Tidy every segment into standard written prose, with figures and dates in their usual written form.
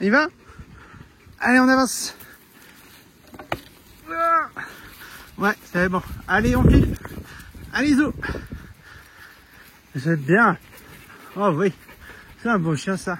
Il va? Allez, on avance. Ouais, c'est bon. Allez, on file. Allez, zo. C'est bien. Oh oui, c'est un beau chien, ça.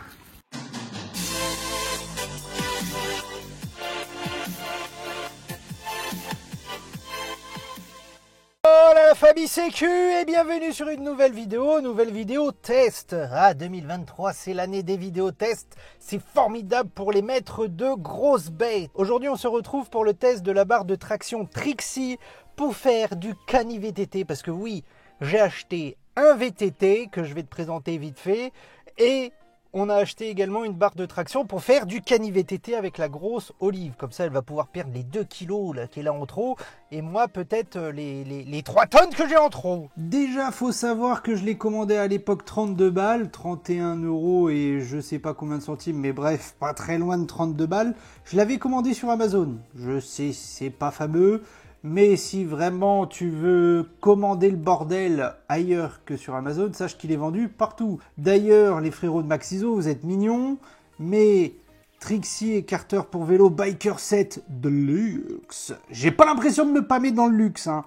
La famille Sécu et bienvenue sur une nouvelle vidéo test. Ah, 2023, c'est l'année des vidéos tests. C'est formidable pour les maîtres de grosses bêtes. Aujourd'hui, on se retrouve pour le test de la barre de traction Trixie pour faire du cani VTT. Parce que oui, j'ai acheté un VTT que je vais te présenter vite fait et on a acheté également une barre de traction pour faire du cani VTT avec la grosse Olive. Comme ça, elle va pouvoir perdre les 2 kilos qu'elle a en trop. Et moi, peut-être les 3 tonnes que j'ai en trop. Déjà, faut savoir que je l'ai commandé à l'époque 32 balles, 31 € et je sais pas combien de centimes. Mais bref, pas très loin de 32 balles. Je l'avais commandé sur Amazon. Je sais, c'est pas fameux. Mais si vraiment tu veux commander le bordel ailleurs que sur Amazon, sache qu'il est vendu partout. D'ailleurs, les frérots de Maxiso, vous êtes mignons, mais Trixie et Carter pour vélo Biker Set de luxe. J'ai pas l'impression de me pâmer dans le luxe, hein.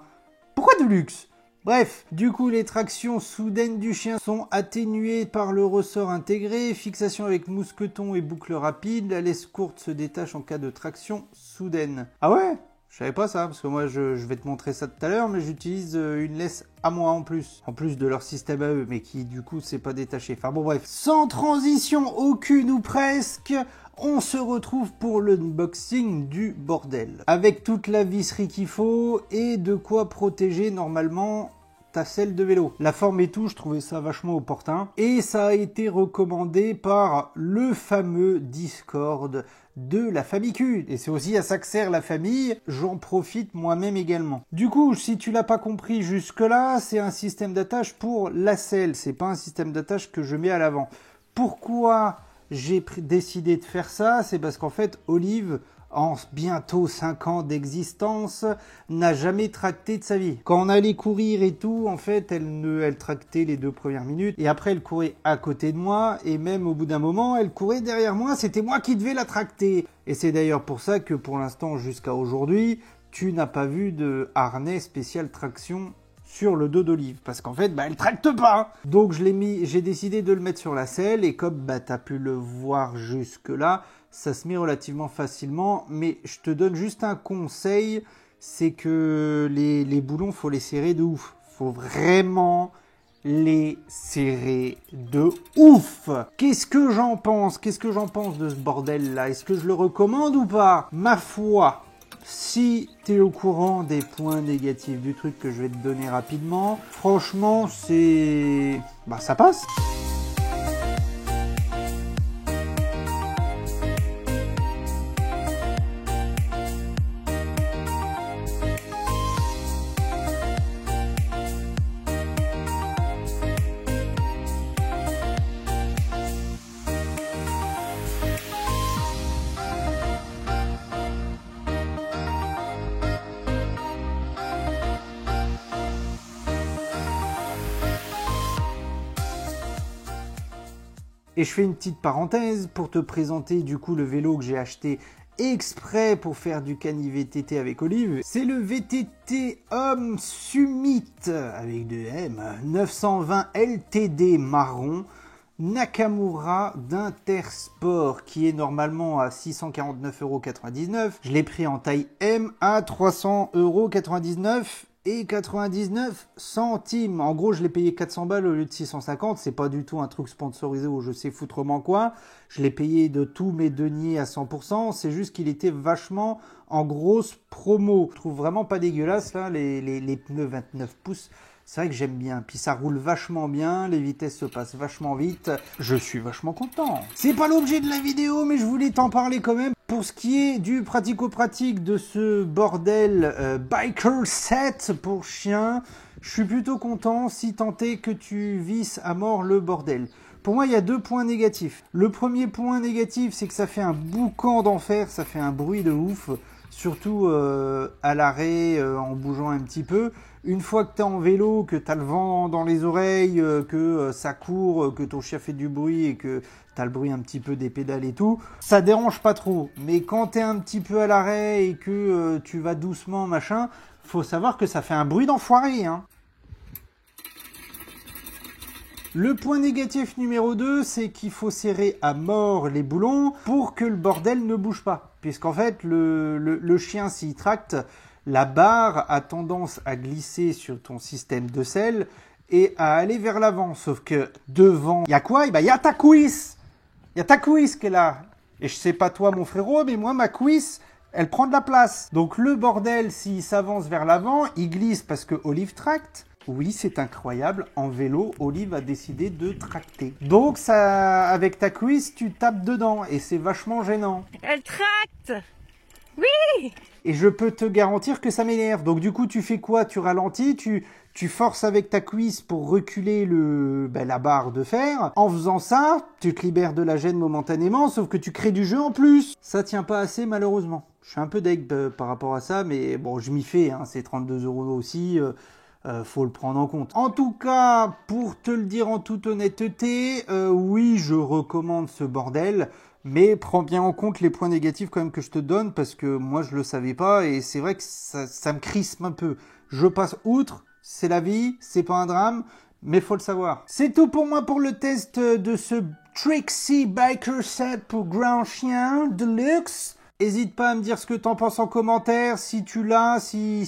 Pourquoi de luxe? Bref, du coup, les tractions soudaines du chien sont atténuées par le ressort intégré, fixation avec mousqueton et boucle rapide, la laisse courte se détache en cas de traction soudaine. Ah ouais? Je savais pas ça, parce que moi je vais te montrer ça tout à l'heure, mais j'utilise une laisse à moi en plus de leur système à eux, mais qui du coup c'est pas détaché. Enfin bon bref, sans transition aucune ou presque, on se retrouve pour l'unboxing du bordel. Avec toute la visserie qu'il faut et de quoi protéger normalement ta selle de vélo. La forme et tout, je trouvais ça vachement opportun. Et ça a été recommandé par le fameux Discord de la famille Q. Et c'est aussi à ça que sert la famille, j'en profite moi-même également. Du coup, si tu l'as pas compris jusque-là, c'est un système d'attache pour la selle. C'est pas un système d'attache que je mets à l'avant. Pourquoi j'ai décidé de faire ça? C'est parce qu'en fait, Olive, en bientôt 5 ans d'existence, n'a jamais tracté de sa vie. Quand on allait courir et tout, en fait, elle tractait les 2 premières minutes et après elle courait à côté de moi et même au bout d'un moment, elle courait derrière moi, c'était moi qui devais la tracter. Et c'est d'ailleurs pour ça que pour l'instant, jusqu'à aujourd'hui, tu n'as pas vu de harnais spécial traction sur le dos d'Olive, parce qu'en fait, elle tracte pas. Donc j'ai décidé de le mettre sur la selle et comme tu as pu le voir jusque là, ça se met relativement facilement, mais je te donne juste un conseil, c'est que les boulons, faut les serrer de ouf. Faut vraiment les serrer de ouf. Qu'est-ce que j'en pense? Qu'est-ce que j'en pense de ce bordel-là? Est-ce que je le recommande ou pas? Ma foi, si tu es au courant des points négatifs du truc que je vais te donner rapidement, franchement, c'est... ça passe. Et je fais une petite parenthèse pour te présenter du coup le vélo que j'ai acheté exprès pour faire du cani VTT avec Olive. C'est le VTT Homme Summit avec 2 M 920 LTD marron Nakamura d'Intersport qui est normalement à 649,99 €. Je l'ai pris en taille M à 300,99 € et 99 centimes. En gros, je l'ai payé 400 balles au lieu de 650. C'est pas du tout un truc sponsorisé où je sais foutrement quoi. Je l'ai payé de tous mes deniers à 100%. C'est juste qu'il était vachement en grosse promo. Je trouve vraiment pas dégueulasse là, les pneus 29 pouces. C'est vrai que j'aime bien. Puis ça roule vachement bien, les vitesses se passent vachement vite. Je suis vachement content. C'est pas l'objet de la vidéo, mais je voulais t'en parler quand même. Pour ce qui est du pratico-pratique de ce bordel Biker Set pour chien, je suis plutôt content si tant est que tu visses à mort le bordel. Pour moi, il y a 2 points négatifs. Le premier point négatif, c'est que ça fait un boucan d'enfer, ça fait un bruit de ouf. surtout à l'arrêt, en bougeant un petit peu. Une fois que tu es en vélo, que tu as le vent dans les oreilles, que ça court, que ton chien fait du bruit et que tu as le bruit un petit peu des pédales et tout, ça dérange pas trop. Mais quand tu es un petit peu à l'arrêt et que tu vas doucement, machin, faut savoir que ça fait un bruit d'enfoiré, hein. Le point négatif numéro 2, c'est qu'il faut serrer à mort les boulons pour que le bordel ne bouge pas. Puisqu'en fait, le chien, s'il tracte, la barre a tendance à glisser sur ton système de selle et à aller vers l'avant. Sauf que devant, il y a quoi? Il y a ta cuisse. Il y a ta cuisse qui est là. Et je sais pas toi, mon frérot, mais moi, ma cuisse, elle prend de la place. Donc le bordel, s'il s'avance vers l'avant, il glisse parce que Olive tracte. Oui, c'est incroyable. En vélo, Olive a décidé de tracter. Donc, ça, avec ta cuisse, tu tapes dedans et c'est vachement gênant. Elle tracte! Oui! Et je peux te garantir que ça m'énerve. Donc, du coup, tu fais quoi? Tu ralentis, tu forces avec ta cuisse pour reculer la barre de fer. En faisant ça, tu te libères de la gêne momentanément, sauf que tu crées du jeu en plus. Ça tient pas assez, malheureusement. Je suis un peu deg par rapport à ça, mais bon, je m'y fais. Hein, c'est 32 € aussi. Faut le prendre en compte. En tout cas, pour te le dire en toute honnêteté, oui, je recommande ce bordel, mais prends bien en compte les points négatifs quand même que je te donne, parce que moi je le savais pas, et c'est vrai que ça me crispe un peu. Je passe outre, c'est la vie, c'est pas un drame, mais faut le savoir. C'est tout pour moi pour le test de ce Trixie Biker Set pour grand chien Deluxe. N'hésite pas à me dire ce que t'en penses en commentaire, si tu l'as, si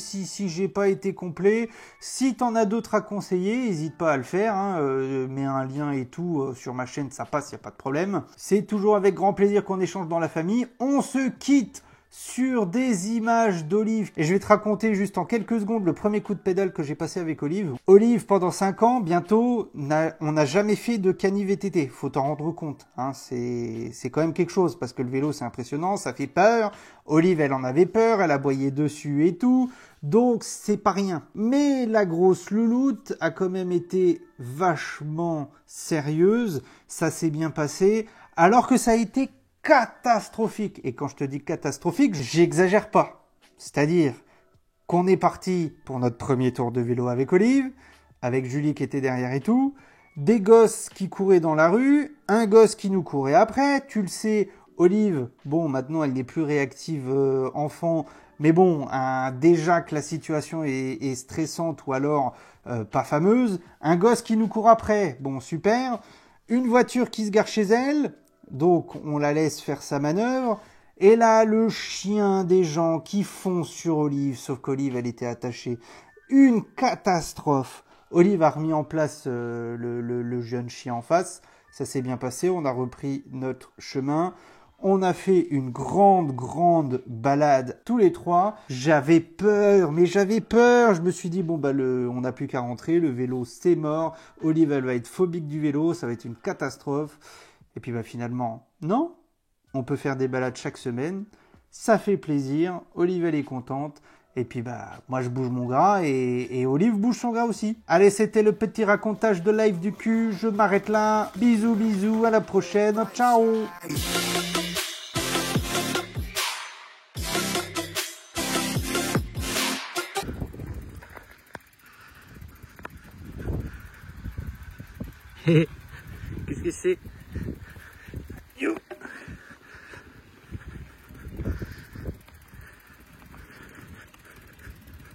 j'ai pas été complet. Si t'en as d'autres à conseiller, n'hésite pas à le faire, hein, mets un lien et tout sur ma chaîne, ça passe, y a pas de problème. C'est toujours avec grand plaisir qu'on échange dans la famille. On se quitte sur des images d'Olive. Et je vais te raconter juste en quelques secondes le premier coup de pédale que j'ai passé avec Olive. Olive, pendant 5 ans, bientôt, on n'a jamais fait de cani VTT. Faut t'en rendre compte. Hein. C'est quand même quelque chose, parce que le vélo, c'est impressionnant, ça fait peur. Olive, elle en avait peur, elle aboyait dessus et tout. Donc, c'est pas rien. Mais la grosse louloute a quand même été vachement sérieuse. Ça s'est bien passé. Alors que ça a été catastrophique. Et quand je te dis catastrophique, j'exagère pas. C'est-à-dire qu'on est parti pour notre premier tour de vélo avec Olive, avec Julie qui était derrière et tout, des gosses qui couraient dans la rue, un gosse qui nous courait après, tu le sais, Olive, bon, maintenant elle n'est plus réactive enfant, mais bon, déjà que la situation est stressante ou alors pas fameuse, un gosse qui nous court après, bon, super, une voiture qui se gare chez elle, donc on la laisse faire sa manœuvre. Et là, le chien des gens qui fonce sur Olive, sauf qu'Olive, elle était attachée. Une catastrophe. Olive a remis en place le jeune chien en face. Ça s'est bien passé, on a repris notre chemin. On a fait une grande balade tous les trois. J'avais peur, mais j'avais peur. Je me suis dit, bon, on n'a plus qu'à rentrer. Le vélo, c'est mort. Olive, elle va être phobique du vélo. Ça va être une catastrophe. Et puis finalement, non, on peut faire des balades chaque semaine, ça fait plaisir, Olive elle est contente, et puis moi je bouge mon gras et Olive bouge son gras aussi. Allez, c'était le petit racontage de live du cul, je m'arrête là, bisous, à la prochaine, ciao. Qu'est-ce que c'est ?